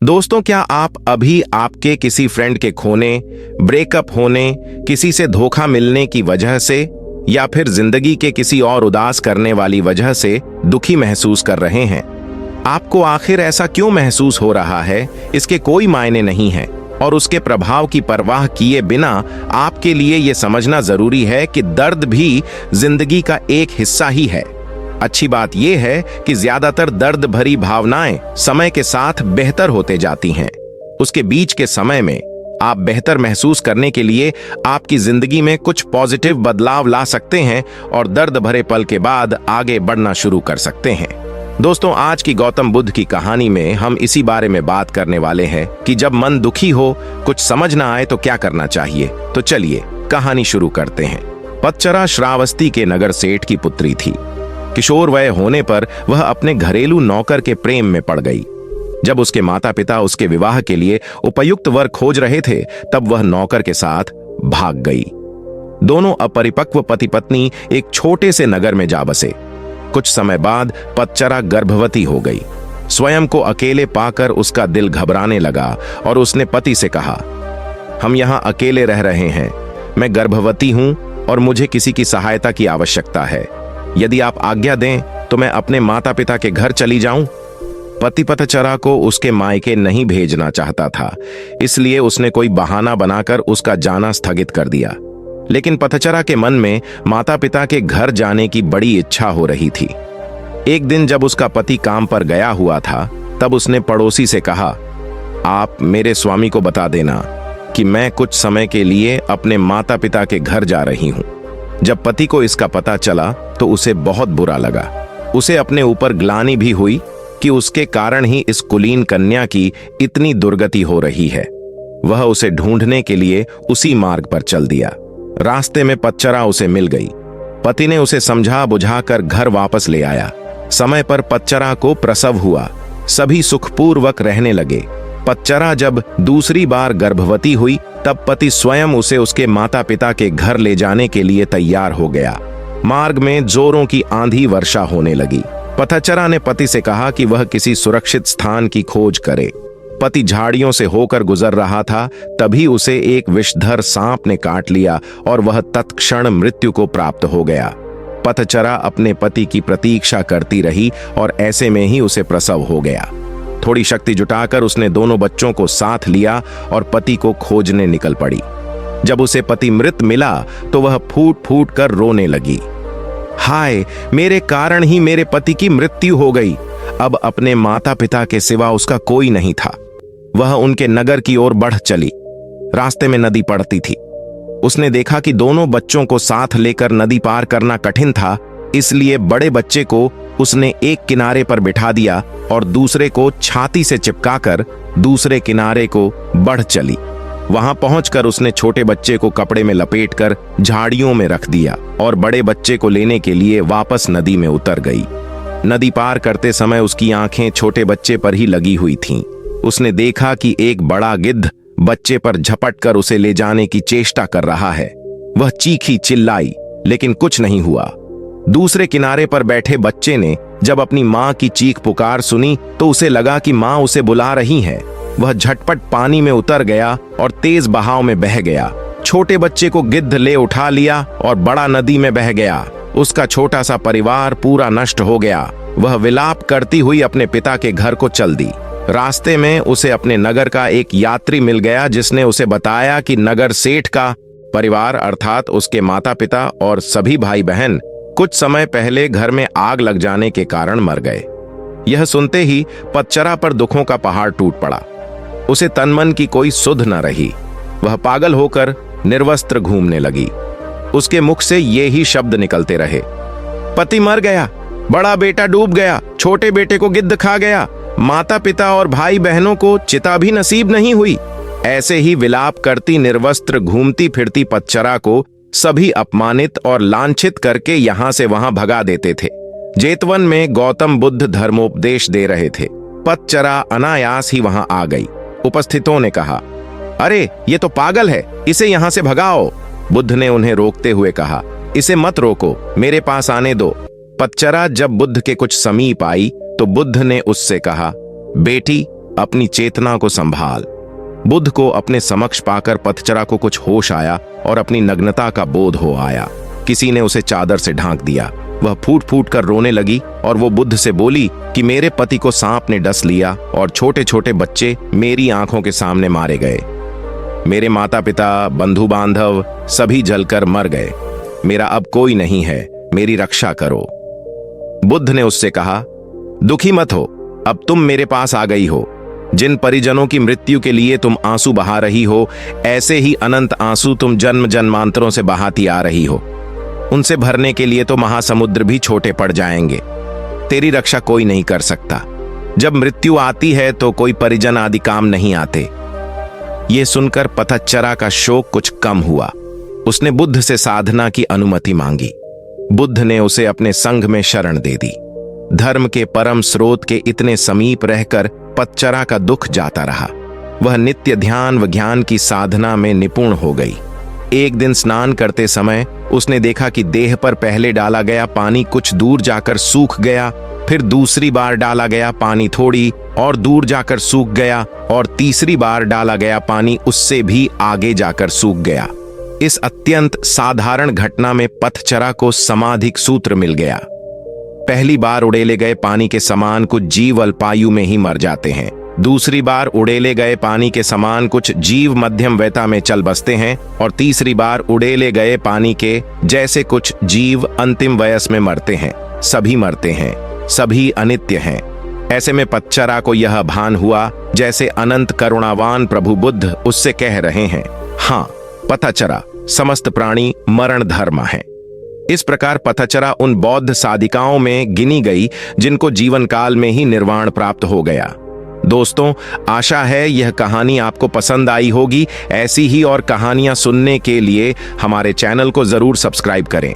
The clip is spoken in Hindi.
दोस्तों, क्या आप अभी आपके किसी फ्रेंड के खोने, ब्रेकअप होने, किसी से धोखा मिलने की वजह से या फिर जिंदगी के किसी और उदास करने वाली वजह से दुखी महसूस कर रहे हैं? आपको आखिर ऐसा क्यों महसूस हो रहा है, इसके कोई मायने नहीं है और उसके प्रभाव की परवाह किए बिना आपके लिए यह समझना जरूरी है कि दर्द भी जिंदगी का एक हिस्सा ही है। अच्छी बात यह है कि ज्यादातर दर्द भरी भावनाएं समय के साथ बेहतर होते जाती हैं। उसके बीच के समय में आप बेहतर महसूस करने के लिए आपकी जिंदगी में कुछ पॉजिटिव बदलाव ला सकते हैं और दर्द भरे पल के बाद आगे बढ़ना शुरू कर सकते हैं। दोस्तों, आज की गौतम बुद्ध की कहानी में हम इसी बारे में बात करने वाले हैं कि जब मन दुखी हो, कुछ समझ ना आए तो क्या करना चाहिए। तो चलिए कहानी शुरू करते हैं। पतचरा श्रावस्ती के नगर सेठ की पुत्री थी। किशोर वय होने पर वह अपने घरेलू नौकर के प्रेम में पड़ गई। जब उसके माता पिता उसके विवाह के लिए उपयुक्त वर खोज रहे थे, तब वह नौकर के साथ भाग गई। दोनों अपरिपक्व पति पत्नी एक छोटे से नगर में जा बसे। कुछ समय बाद पतचरा गर्भवती हो गई। स्वयं को अकेले पाकर उसका दिल घबराने लगा और उसने पति से कहा, हम यहाँ अकेले रह रहे हैं, मैं गर्भवती हूं और मुझे किसी की सहायता की आवश्यकता है। यदि आप आज्ञा दें तो मैं अपने माता पिता के घर चली जाऊं। पति पतचरा को उसके मायके नहीं भेजना चाहता था, इसलिए उसने कोई बहाना बनाकर उसका जाना स्थगित कर दिया। लेकिन पतचरा के मन में माता पिता के घर जाने की बड़ी इच्छा हो रही थी। एक दिन जब उसका पति काम पर गया हुआ था, तब उसने पड़ोसी से कहा, आप मेरे स्वामी को बता देना कि मैं कुछ समय के लिए अपने माता पिता के घर जा रही हूं। जब पति को इसका पता चला तो उसे बहुत बुरा लगा। उसे अपने ऊपर ग्लानि भी हुई कि उसके कारण ही इस कुलीन कन्या की इतनी दुर्गति हो रही है। वह उसे ढूंढने के लिए उसी मार्ग पर चल दिया। रास्ते में पतचरा उसे मिल गई। पति ने उसे समझा बुझाकर घर वापस ले आया। समय पर पतचरा को प्रसव हुआ। सभी सुखपूर्वक रहने लगे। पतचरा जब दूसरी बार गर्भवती हुई, तब पति स्वयं उसे उसके माता पिता के घर ले जाने के लिए तैयार हो गया। मार्ग में जोरों की आंधी वर्षा होने लगी। पतचरा ने पति से कहा कि वह किसी सुरक्षित स्थान की खोज करे। पति झाड़ियों से होकर गुजर रहा था, तभी उसे एक विषधर सांप ने काट लिया और वह तत्क्षण मृत्यु को प्राप्त हो गया। पतचरा अपने पति की प्रतीक्षा करती रही और ऐसे में ही उसे प्रसव हो गया। थोड़ी शक्ति जुटाकर उसने दोनों बच्चों को साथ लिया और पति को खोजने निकल पड़ी। जब उसे पति मृत मिला तो वह फूट फूट कर रोने लगी। हाय, मेरे कारण ही मेरे पति की मृत्यु हो गई। अब अपने माता पिता के सिवा उसका कोई नहीं था। वह उनके नगर की ओर बढ़ चली। रास्ते में नदी पड़ती थी। उसने देखा कि दोनों बच्चों को साथ लेकर नदी पार करना कठिन था, इसलिए बड़े बच्चे को उसने एक किनारे पर बिठा दिया और दूसरे को छाती से चिपकाकर दूसरे किनारे को बढ़ चली। वहां पहुंचकर उसने छोटे बच्चे को कपड़े में लपेटकर झाड़ियों में रख दिया और बड़े बच्चे को लेने के लिए वापस नदी में उतर गई। नदी पार करते समय उसकी आंखें छोटे बच्चे पर ही लगी हुई थीं। उसने देखा कि एक बड़ा गिद्ध बच्चे पर झपट कर उसे ले जाने की चेष्टा कर रहा है। वह चीखी चिल्लाई, लेकिन कुछ नहीं हुआ। दूसरे किनारे पर बैठे बच्चे ने जब अपनी मां की चीख पुकार सुनी तो उसे लगा कि मां उसे बुला रही है। वह झटपट पानी में उतर गया और तेज बहाव में बह गया। छोटे बच्चे को गिद्ध ले उठा लिया और बड़ा नदी में बह गया। उसका छोटा सा परिवार पूरा नष्ट हो गया। वह विलाप करती हुई अपने पिता के घर को चल दी। रास्ते में उसे अपने नगर का एक यात्री मिल गया, जिसने उसे बताया कि नगर सेठ का परिवार अर्थात उसके माता पिता और सभी भाई बहन कुछ समय पहले घर में आग लग जाने के कारण मर गए। यह सुनते ही पतचरा पर दुखों का पहाड़ टूट पड़ा। उसे तन मन की कोई सुध न रही। वह पागल होकर निर्वस्त्र घूमने लगी। उसके मुख से ये ही शब्द निकलते रहे, पति मर गया, बड़ा बेटा डूब गया, छोटे बेटे को गिद्ध खा गया, माता पिता और भाई बहनों को चिता भी नसीब नहीं हुई। ऐसे ही विलाप करती निर्वस्त्र घूमती फिरती पतचरा को सभी अपमानित और लांछित करके यहां से वहां भगा देते थे। जेतवन में गौतम बुद्ध धर्मोपदेश दे रहे थे। पतचरा अनायास ही वहां आ गई। उपस्थितों ने कहा, अरे ये तो पागल है, इसे यहां से भगाओ। बुद्ध ने उन्हें रोकते हुए कहा, इसे मत रोको, मेरे पास आने दो। पतचरा जब बुद्ध के कुछ समीप आई तो बुद्ध ने उससे कहा, बेटी अपनी चेतना को संभाल। बुद्ध को अपने समक्ष पाकर पतचरा को कुछ होश आया और अपनी नग्नता का बोध हो आया। किसी ने उसे चादर से ढांक दिया। वह फूट फूट कर रोने लगी और वो बुद्ध से बोली कि मेरे पति को सांप ने डस लिया और छोटे छोटे बच्चे मेरी आंखों के सामने मारे गए। मेरे माता पिता, बंधु बांधव सभी जलकर मर गए। मेरा अब कोई नहीं है, मेरी रक्षा करो। बुद्ध ने उससे कहा, दुखी मत हो, अब तुम मेरे पास आ गई हो। जिन परिजनों की मृत्यु के लिए तुम आंसू बहा रही हो, ऐसे ही अनंत आंसू तुम जन्म जन्मांतरों से बहाती आ रही हो। उनसे भरने के लिए तो महासमुद्र भी छोटे पड़ जाएंगे। तेरी रक्षा कोई नहीं कर सकता। जब मृत्यु आती है तो कोई परिजन आदि काम नहीं आते। ये सुनकर पतच्चरा का शोक कुछ कम हुआ। उसने बुद्ध से साधना की अनुमति मांगी। बुद्ध ने उसे अपने संघ में शरण दे दी। धर्म के परम स्रोत के इतने समीप रहकर पतच्चरा का दुख जाता रहा। वह नित्य ध्यान व ज्ञान की साधना में निपुण हो गई। एक दिन स्नान करते समय उसने देखा कि देह पर पहले डाला गया पानी कुछ दूर जाकर सूख गया, फिर दूसरी बार डाला गया पानी थोड़ी और दूर जाकर सूख गया और तीसरी बार डाला गया पानी उससे भी आगे जाकर सूख गया। इस अत्यंत साधारण घटना में पतच्चरा को समाधिक सूत्र मिल गया। पहली बार उड़ेले गए पानी के समान कुछ जीव अल्पायु में ही मर जाते हैं। दूसरी बार उड़ेले गए पानी के समान कुछ जीव मध्यम वयता में चल बसते हैं और तीसरी बार उड़ेले गए पानी के जैसे कुछ जीव अंतिम वयस में मरते हैं। सभी मरते हैं, सभी अनित्य हैं। ऐसे में पतच्चरा को यह भान हुआ जैसे अनंत करुणावान प्रभु बुद्ध उससे कह रहे हैं, हाँ पतच्चरा, समस्त प्राणी मरण धर्म है। इस प्रकार पतच्चरा उन बौद्ध साधिकाओं में गिनी गई जिनको जीवन काल में ही निर्वाण प्राप्त हो गया। दोस्तों, आशा है यह कहानी आपको पसंद आई होगी। ऐसी ही और कहानियां सुनने के लिए हमारे चैनल को जरूर सब्सक्राइब करें।